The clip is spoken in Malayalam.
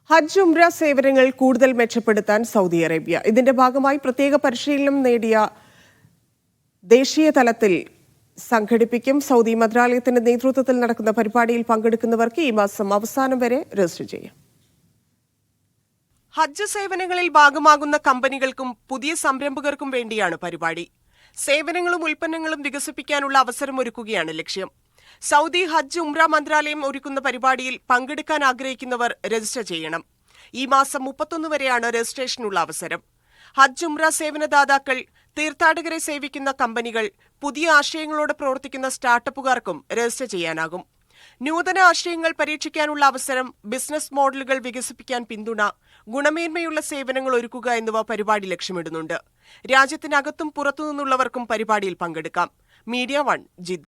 ഹജ്ജ് ഉംറ സേവനങ്ങൾ കൂടുതൽ മെച്ചപ്പെടുത്താൻ സൗദി അറേബ്യ. ഇതിന്റെ ഭാഗമായി പ്രത്യേക പരിശീലനം നേടിയ ദേശീയ തലത്തിൽ സംഘടിപ്പിക്കും. സൗദി മന്ത്രാലയത്തിന്റെ നേതൃത്വത്തിൽ നടക്കുന്ന പരിപാടിയിൽ പങ്കെടുക്കുന്നവർക്ക് ഈ മാസം അവസാനം വരെ രജിസ്റ്റർ ചെയ്യാം. ഹജ്ജ് സേവനങ്ങളിൽ ഭാഗമാകുന്ന കമ്പനികൾക്കും പുതിയ സംരംഭകർക്കും വേണ്ടിയാണ് പരിപാടി. സേവനങ്ങളും ഉൽപ്പന്നങ്ങളും വികസിപ്പിക്കാനുള്ള അവസരമൊരുക്കുകയാണ് ലക്ഷ്യം. സൗദി ഹജ്ജ് ഉംറ മന്ത്രാലയം ഒരുക്കുന്ന പരിപാടിയിൽ പങ്കെടുക്കാൻ ആഗ്രഹിക്കുന്നവർ രജിസ്റ്റർ ചെയ്യണം. ഈ മാസം 31 വരെയാണ് രജിസ്ട്രേഷനുള്ള അവസരം. ഹജ്ജ് ഉംറ സേവനദാതാക്കൾ, തീർത്ഥാടകരെ സേവിക്കുന്ന കമ്പനികൾ, പുതിയ ആശയങ്ങളോടെ പ്രവർത്തിക്കുന്ന സ്റ്റാർട്ടപ്പുകാർക്കും രജിസ്റ്റർ ചെയ്യാനാകും. നൂതന ആശയങ്ങൾ പരീക്ഷിക്കാനുള്ള അവസരം, ബിസിനസ് മോഡലുകൾ വികസിപ്പിക്കാൻ പിന്തുണ, ഗുണമേന്മയുള്ള സേവനങ്ങൾ ഒരുക്കുക എന്നിവ പരിപാടി ലക്ഷ്യമിടുന്നുണ്ട്. രാജ്യത്തിനകത്തും പുറത്തുനിന്നുള്ളവർക്കും പരിപാടിയിൽ പങ്കെടുക്കാം. Media 1 Jeddah.